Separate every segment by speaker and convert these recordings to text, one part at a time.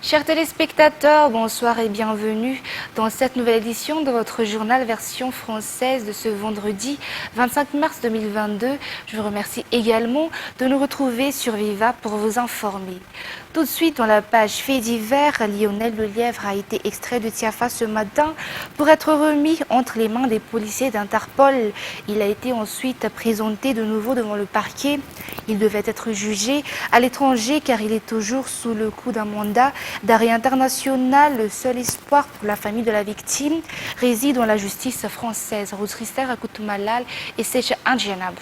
Speaker 1: Chers téléspectateurs, bonsoir et bienvenue dans cette nouvelle édition de votre journal version française de ce vendredi 25 mars 2022. Je vous remercie également de nous retrouver sur Viva pour vous informer. Tout de suite, dans la page Faits divers, Lionel Lelièvre a été extrait de Tiafa ce matin pour être remis entre les mains des policiers d'Interpol. Il a été ensuite présenté de nouveau devant le parquet. Il devait être jugé à l'étranger car il est toujours sous le coup d'un mandat d'arrêt international. Le seul espoir pour la famille de la victime réside dans la justice française. Rose Rister, Akoutumalal et Seche Andjanabou.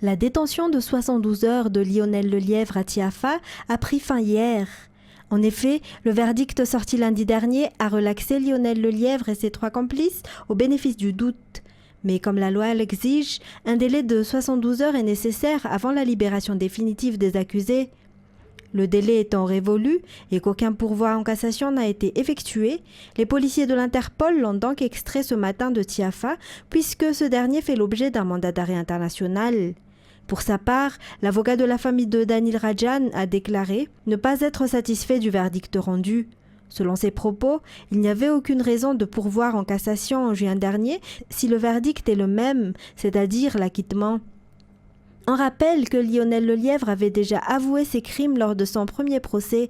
Speaker 2: La détention de 72 heures de Lionel Lelièvre à Tiafa a pris fin hier. En effet, le verdict sorti lundi dernier a relaxé Lionel Lelièvre et ses 3 complices au bénéfice du doute. Mais comme la loi l'exige, un délai de 72 heures est nécessaire avant la libération définitive des accusés. Le délai étant révolu et qu'aucun pourvoi en cassation n'a été effectué, les policiers de l'Interpol l'ont donc extrait ce matin de Tiafa puisque ce dernier fait l'objet d'un mandat d'arrêt international. Pour sa part, l'avocat de la famille de Danil Rajan a déclaré ne pas être satisfait du verdict rendu. Selon ses propos, il n'y avait aucune raison de pourvoir en cassation en juin dernier si le verdict est le même, c'est-à-dire l'acquittement. On rappelle que Lionel Lelièvre avait déjà avoué ses crimes lors de son premier procès.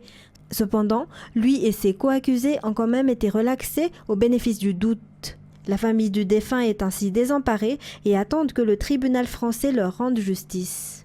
Speaker 2: Cependant, lui et ses co-accusés ont quand même été relaxés au bénéfice du doute. La famille du défunt est ainsi désemparée et attend que le tribunal français leur rende justice.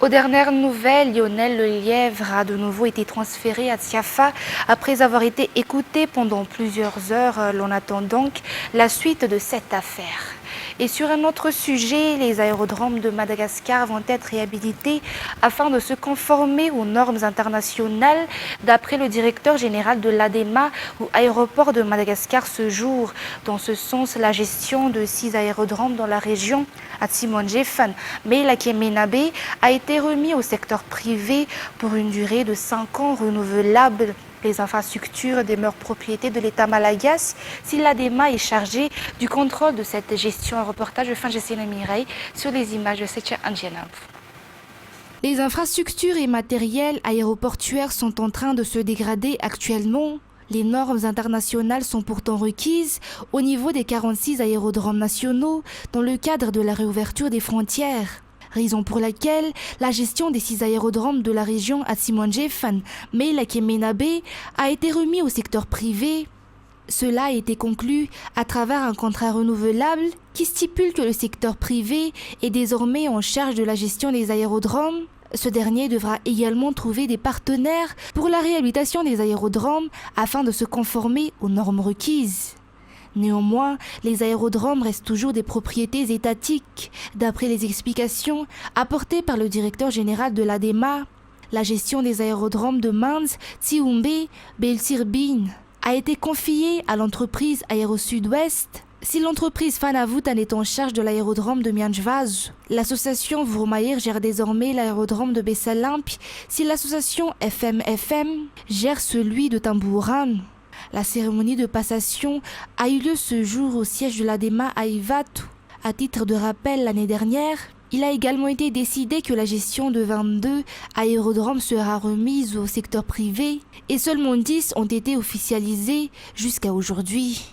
Speaker 1: Aux dernières nouvelles, Lionel Lelièvre a de nouveau été transféré à Tiafa après avoir été écouté pendant plusieurs heures. L'on attend donc la suite de cette affaire. Et sur un autre sujet, les aérodromes de Madagascar vont être réhabilités afin de se conformer aux normes internationales, d'après le directeur général de l'ADEMA ou aéroport de Madagascar ce jour. Dans ce sens, la gestion de 6 aérodromes dans la région Atsimonjefan, mais la Kemenabe a été remis au secteur privé pour une durée de 5 ans renouvelable. Les infrastructures demeurent propriété de l'État malagasy si l'ADEMA est chargé du contrôle de cette gestion. Un reportage de Fangesina Mireille sur les images de Secha Andjanab. Les infrastructures et matériels aéroportuaires sont en train de se dégrader actuellement. Les normes internationales sont pourtant requises au niveau des 46 aérodromes nationaux dans le cadre de la réouverture des frontières. Raison pour laquelle la gestion des 6 aérodromes de la région Atsimonjefan, mais la Kemenabe, a été remis au secteur privé. Cela a été conclu à travers un contrat renouvelable qui stipule que le secteur privé est désormais en charge de la gestion des aérodromes. Ce dernier devra également trouver des partenaires pour la réhabilitation des aérodromes afin de se conformer aux normes requises. Néanmoins, les aérodromes restent toujours des propriétés étatiques. D'après les explications apportées par le directeur général de l'ADEMA, la gestion des aérodromes de Mans, Tsiumbe, Belsirbin a été confiée à l'entreprise Aéro Sud-Ouest. Si l'entreprise Fanavutan est en charge de l'aérodrome de Mianjvaz, l'association Vromair gère désormais l'aérodrome de Bessalimpi, si l'association FMFM gère celui de Tambouran. La cérémonie de passation a eu lieu ce jour au siège de l'ADEMA à Ivatu. À titre de rappel, l'année dernière, il a également été décidé que la gestion de 22 aérodromes sera remise au secteur privé et seulement 10 ont été officialisés jusqu'à aujourd'hui.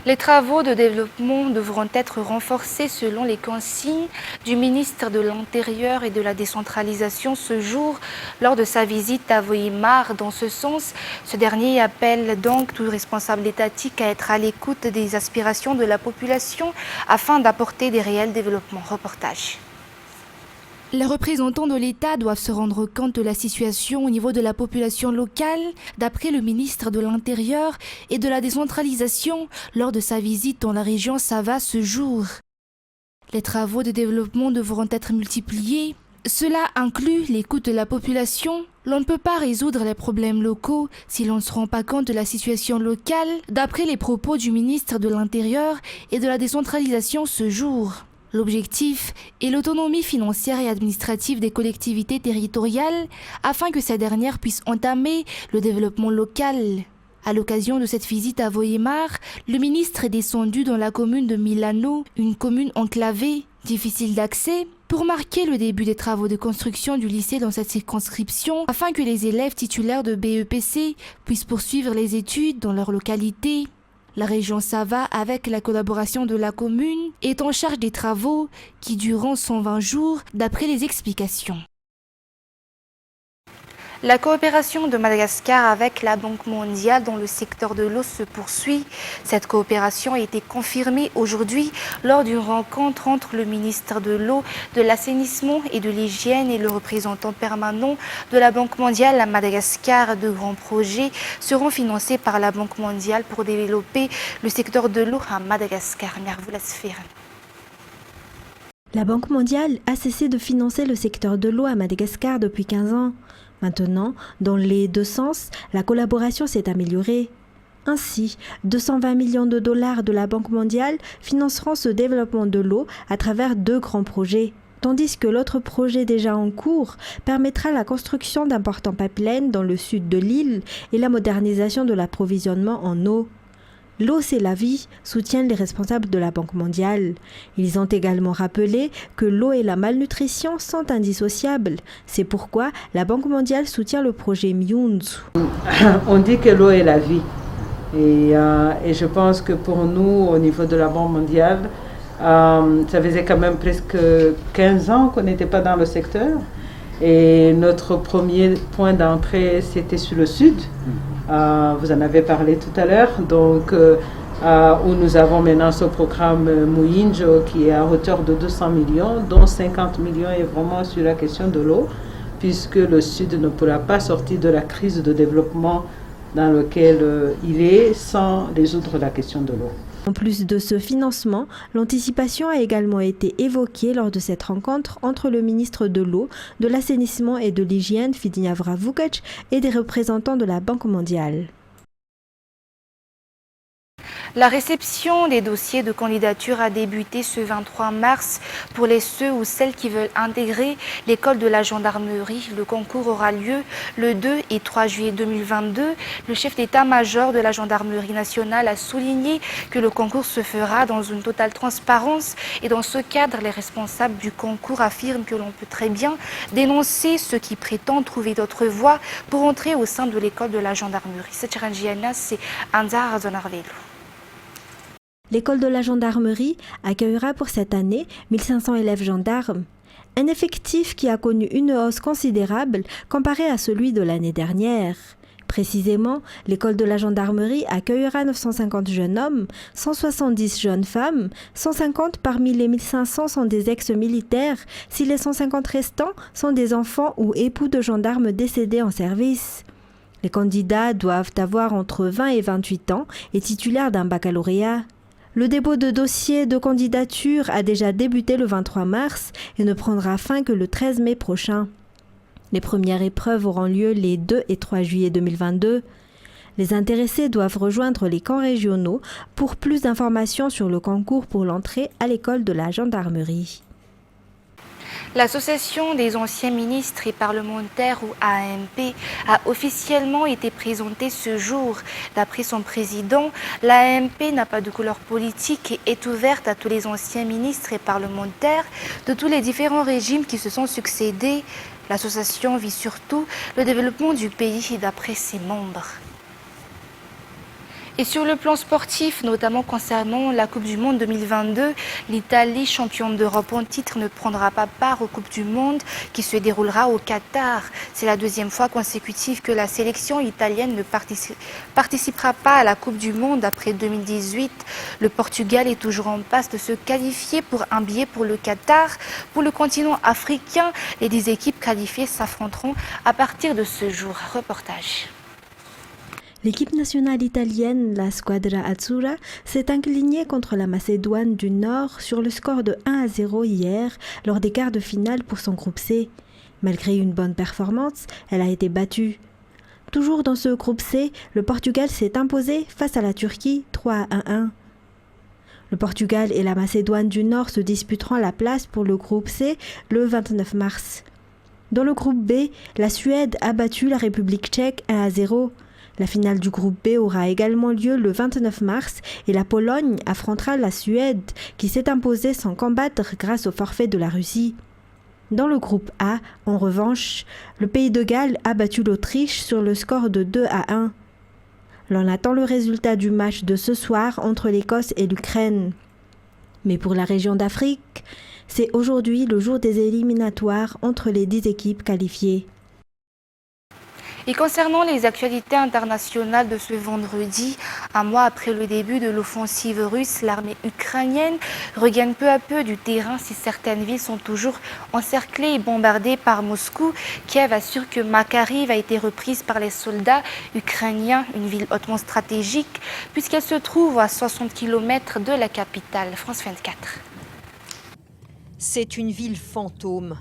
Speaker 1: Les travaux de développement devront être renforcés selon les consignes du ministre de l'Intérieur et de la décentralisation ce jour lors de sa visite à Vohimar. Dans ce sens, ce dernier appelle donc tout responsable étatique à être à l'écoute des aspirations de la population afin d'apporter des réels développements. Reportage. Les représentants de l'État doivent se rendre compte de la situation au niveau de la population locale, d'après le ministre de l'Intérieur et de la décentralisation lors de sa visite dans la région Sava ce jour. Les travaux de développement devront être multipliés. Cela inclut l'écoute de la population. L'on ne peut pas résoudre les problèmes locaux si l'on ne se rend pas compte de la situation locale, d'après les propos du ministre de l'Intérieur et de la décentralisation ce jour. L'objectif est l'autonomie financière et administrative des collectivités territoriales afin que ces dernières puissent entamer le développement local. À l'occasion de cette visite à Vohimar, le ministre est descendu dans la commune de Milano, une commune enclavée Difficile d'accès pour marquer le début des travaux de construction du lycée dans cette circonscription afin que les élèves titulaires de BEPC puissent poursuivre les études dans leur localité. La région Sava, avec la collaboration de la commune, est en charge des travaux qui dureront 120 jours d'après les explications. La coopération de Madagascar avec la Banque mondiale dans le secteur de l'eau se poursuit. Cette coopération a été confirmée aujourd'hui lors d'une rencontre entre le ministre de l'eau, de l'assainissement et de l'hygiène et le représentant permanent de la Banque mondiale à Madagascar. De grands projets seront financés par la Banque mondiale pour développer le secteur de l'eau à Madagascar.
Speaker 2: La Banque mondiale a cessé de financer le secteur de l'eau à Madagascar depuis 15 ans. Maintenant, dans les deux sens, la collaboration s'est améliorée. Ainsi, 220 millions de dollars de la Banque mondiale financeront ce développement de l'eau à travers 2 grands projets, tandis que l'autre projet déjà en cours permettra la construction d'importants pipelines dans le sud de l'île et la modernisation de l'approvisionnement en eau. L'eau, c'est la vie, soutiennent les responsables de la Banque mondiale. Ils ont également rappelé que l'eau et la malnutrition sont indissociables. C'est pourquoi la Banque mondiale soutient le projet Myunzu.
Speaker 3: On dit que l'eau est la vie. Et je pense que pour nous, au niveau de la Banque mondiale, ça faisait quand même presque 15 ans qu'on n'était pas dans le secteur. Et notre premier point d'entrée, c'était sur le sud. Vous en avez parlé tout à l'heure, donc où nous avons maintenant ce programme Muyinjo qui est à hauteur de 200 millions, dont 50 millions est vraiment sur la question de l'eau, puisque le Sud ne pourra pas sortir de la crise de développement dans laquelle il est sans résoudre la question de l'eau.
Speaker 2: En plus de ce financement, l'anticipation a également été évoquée lors de cette rencontre entre le ministre de l'eau, de l'assainissement et de l'hygiène, Fidinavra Vukac, et des représentants de la Banque mondiale.
Speaker 1: La réception des dossiers de candidature a débuté ce 23 mars pour ceux ou celles qui veulent intégrer l'école de la gendarmerie. Le concours aura lieu le 2 et 3 juillet 2022. Le chef d'état-major de la gendarmerie nationale a souligné que le concours se fera dans une totale transparence et dans ce cadre, les responsables du concours affirment que l'on peut très bien dénoncer ceux qui prétendent trouver d'autres voies pour entrer au sein de l'école de la gendarmerie. C'est Anzar Zonarvelo.
Speaker 2: L'école de la gendarmerie accueillera pour cette année 1500 élèves gendarmes, un effectif qui a connu une hausse considérable comparé à celui de l'année dernière. Précisément, l'école de la gendarmerie accueillera 950 jeunes hommes, 170 jeunes femmes, 150 parmi les 1500 sont des ex-militaires, si les 150 restants sont des enfants ou époux de gendarmes décédés en service. Les candidats doivent avoir entre 20 et 28 ans et titulaires d'un baccalauréat. Le dépôt de dossier de candidature a déjà débuté le 23 mars et ne prendra fin que le 13 mai prochain. Les premières épreuves auront lieu les 2 et 3 juillet 2022. Les intéressés doivent rejoindre les camps régionaux pour plus d'informations sur le concours pour l'entrée à l'école de la gendarmerie.
Speaker 1: L'Association des anciens ministres et parlementaires ou AMP a officiellement été présentée ce jour. D'après son président, l'AMP n'a pas de couleur politique et est ouverte à tous les anciens ministres et parlementaires de tous les différents régimes qui se sont succédés. L'association vise surtout le développement du pays d'après ses membres. Et sur le plan sportif, notamment concernant la Coupe du Monde 2022, l'Italie, championne d'Europe en titre, ne prendra pas part aux Coupes du Monde qui se déroulera au Qatar. C'est la deuxième fois consécutive que la sélection italienne ne participera pas à la Coupe du Monde après 2018. Le Portugal est toujours en passe de se qualifier pour un billet pour le Qatar. Pour le continent africain, les 10 équipes qualifiées s'affronteront à partir de ce jour. Reportage.
Speaker 2: L'équipe nationale italienne, la Squadra Azzurra, s'est inclinée contre la Macédoine du Nord sur le score de 1-0 hier lors des quarts de finale pour son groupe C. Malgré une bonne performance, elle a été battue. Toujours dans ce groupe C, le Portugal s'est imposé face à la Turquie 3-1. Le Portugal et la Macédoine du Nord se disputeront la place pour le groupe C le 29 mars. Dans le groupe B, la Suède a battu la République tchèque 1-0. La finale du groupe B aura également lieu le 29 mars et la Pologne affrontera la Suède qui s'est imposée sans combattre grâce au forfait de la Russie. Dans le groupe A, en revanche, le pays de Galles a battu l'Autriche sur le score de 2-1. L'on attend le résultat du match de ce soir entre l'Écosse et l'Ukraine. Mais pour la région d'Afrique, c'est aujourd'hui le jour des éliminatoires entre les 10 équipes qualifiées.
Speaker 1: Et concernant les actualités internationales de ce vendredi, un mois après le début de l'offensive russe, l'armée ukrainienne regagne peu à peu du terrain si certaines villes sont toujours encerclées et bombardées par Moscou. Kiev assure que Makariv a été reprise par les soldats ukrainiens, une ville hautement stratégique puisqu'elle se trouve à 60 km de la capitale. France 24.
Speaker 4: C'est une ville fantôme,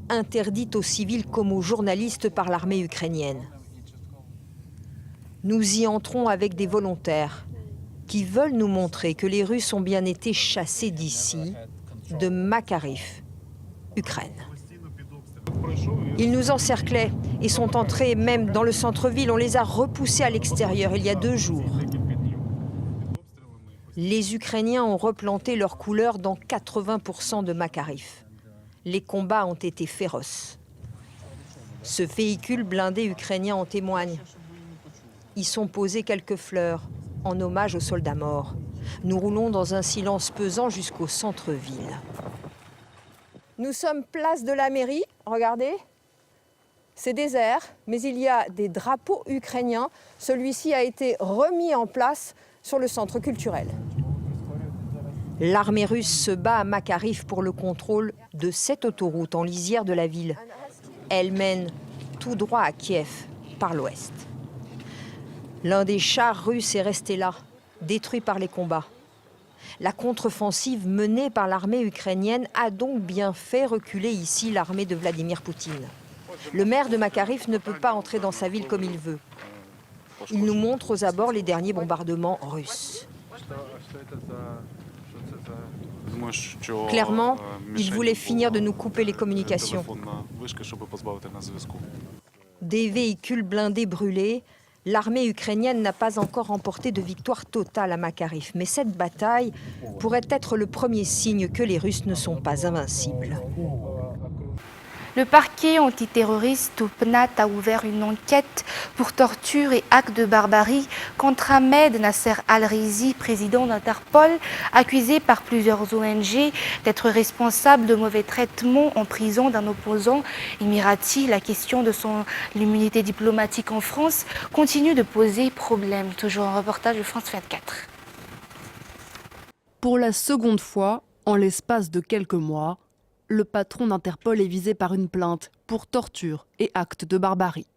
Speaker 4: interdite aux civils comme aux journalistes par l'armée ukrainienne. Nous y entrons avec des volontaires qui veulent nous montrer que les Russes ont bien été chassés d'ici, de Makariv, Ukraine. Ils nous encerclaient et sont entrés même dans le centre-ville. On les a repoussés à l'extérieur il y a 2 jours. Les Ukrainiens ont replanté leurs couleurs dans 80% de Makariv. Les combats ont été féroces. Ce véhicule blindé ukrainien en témoigne. Y sont posées quelques fleurs en hommage aux soldats morts. Nous roulons dans un silence pesant jusqu'au centre-ville. Nous sommes place de la mairie, regardez. C'est désert, mais il y a des drapeaux ukrainiens. Celui-ci a été remis en place sur le centre culturel. L'armée russe se bat à Makariv pour le contrôle de cette autoroute en lisière de la ville. Elle mène tout droit à Kiev, par l'ouest. L'un des chars russes est resté là, détruit par les combats. La contre-offensive menée par l'armée ukrainienne a donc bien fait reculer ici l'armée de Vladimir Poutine. Le maire de Makariv ne peut pas entrer dans sa ville comme il veut. Il nous montre aux abords les derniers bombardements russes. Clairement, il voulait finir de nous couper les communications. Des véhicules blindés brûlés, l'armée ukrainienne n'a pas encore remporté de victoire totale à Makariv. Mais cette bataille pourrait être le premier signe que les Russes ne sont pas invincibles.
Speaker 1: Le parquet antiterroriste au PNAT a ouvert une enquête pour torture et actes de barbarie contre Ahmed Nasser Al-Raisi, président d'Interpol, accusé par plusieurs ONG d'être responsable de mauvais traitements en prison d'un opposant émirati. La question de son immunité diplomatique en France continue de poser problème. Toujours un reportage de France 24.
Speaker 5: Pour la seconde fois, en l'espace de quelques mois, le patron d'Interpol est visé par une plainte pour torture et actes de barbarie.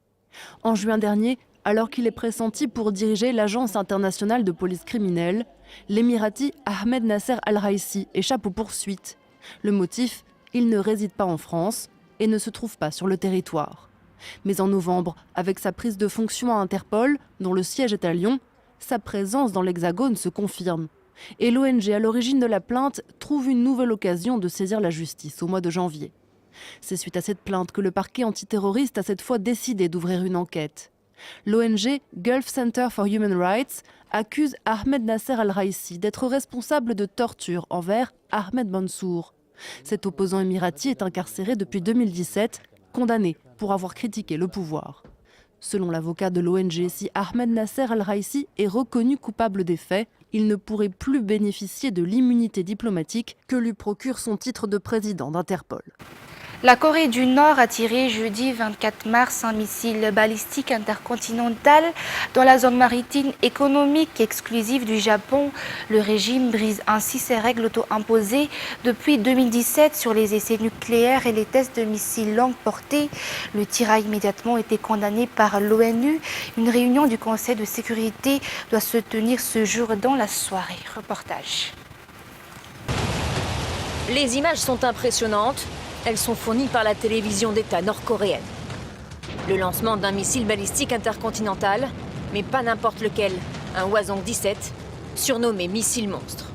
Speaker 5: En juin dernier, alors qu'il est pressenti pour diriger l'Agence internationale de police criminelle, l'Émirati Ahmed Nasser Al-Raisi échappe aux poursuites. Le motif, il ne réside pas en France et ne se trouve pas sur le territoire. Mais en novembre, avec sa prise de fonction à Interpol, dont le siège est à Lyon, sa présence dans l'Hexagone se confirme. Et l'ONG à l'origine de la plainte trouve une nouvelle occasion de saisir la justice au mois de janvier. C'est suite à cette plainte que le parquet antiterroriste a cette fois décidé d'ouvrir une enquête. L'ONG Gulf Center for Human Rights accuse Ahmed Nasser Al-Raisi d'être responsable de torture envers Ahmed Mansour. Cet opposant émirati est incarcéré depuis 2017, condamné pour avoir critiqué le pouvoir. Selon l'avocat de l'ONG, si Ahmed Nasser Al-Raisi est reconnu coupable des faits, il ne pourrait plus bénéficier de l'immunité diplomatique que lui procure son titre de président d'Interpol.
Speaker 1: La Corée du Nord a tiré jeudi 24 mars un missile balistique intercontinental dans la zone maritime économique exclusive du Japon. Le régime brise ainsi ses règles auto-imposées depuis 2017 sur les essais nucléaires et les tests de missiles longue portée. Le tir a immédiatement été condamné par l'ONU. Une réunion du Conseil de sécurité doit se tenir ce jour dans la soirée. Reportage.
Speaker 6: Les images sont impressionnantes. Elles sont fournies par la télévision d'État nord-coréenne. Le lancement d'un missile balistique intercontinental, mais pas n'importe lequel, un Hwasong-17, surnommé missile monstre.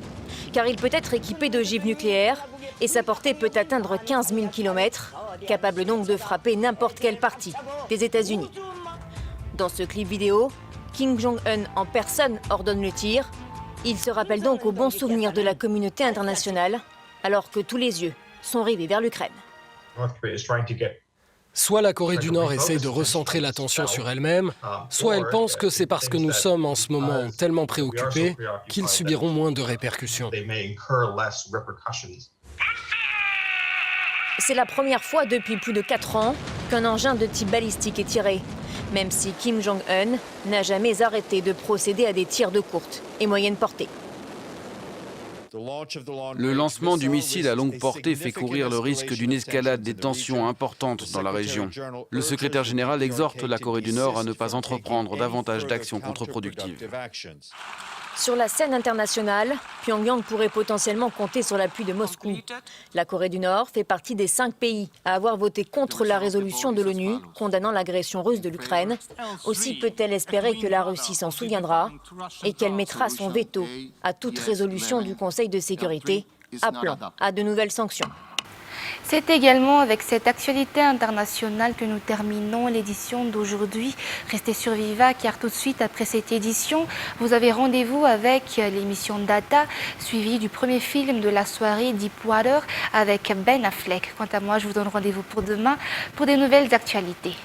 Speaker 6: Car il peut être équipé d'ogives nucléaires et sa portée peut atteindre 15 000 km, capable donc de frapper n'importe quelle partie des États-Unis. Dans ce clip vidéo, Kim Jong-un en personne ordonne le tir. Il se rappelle donc au bon souvenir de la communauté internationale, alors que tous les yeux sont rivés vers l'Ukraine.
Speaker 7: Soit la Corée du Nord essaye de recentrer l'attention sur elle-même, soit elle pense que c'est parce que nous sommes en ce moment tellement préoccupés qu'ils subiront moins de répercussions.
Speaker 6: C'est la première fois depuis plus de 4 ans qu'un engin de type balistique est tiré, même si Kim Jong-un n'a jamais arrêté de procéder à des tirs de courte et moyenne portée.
Speaker 8: Le lancement du missile à longue portée fait courir le risque d'une escalade des tensions importantes dans la région. Le secrétaire général exhorte la Corée du Nord à ne pas entreprendre davantage d'actions contre-productives.
Speaker 6: Sur la scène internationale, Pyongyang pourrait potentiellement compter sur l'appui de Moscou. La Corée du Nord fait partie des 5 pays à avoir voté contre la résolution de l'ONU condamnant l'agression russe de l'Ukraine. Aussi peut-elle espérer que la Russie s'en souviendra et qu'elle mettra son veto à toute résolution du Conseil de sécurité appelant à de nouvelles sanctions.
Speaker 1: C'est également avec cette actualité internationale que nous terminons l'édition d'aujourd'hui. Restez sur Viva car tout de suite après cette édition, vous avez rendez-vous avec l'émission Data, suivie du premier film de la soirée Deepwater avec Ben Affleck. Quant à moi, je vous donne rendez-vous pour demain pour des nouvelles actualités.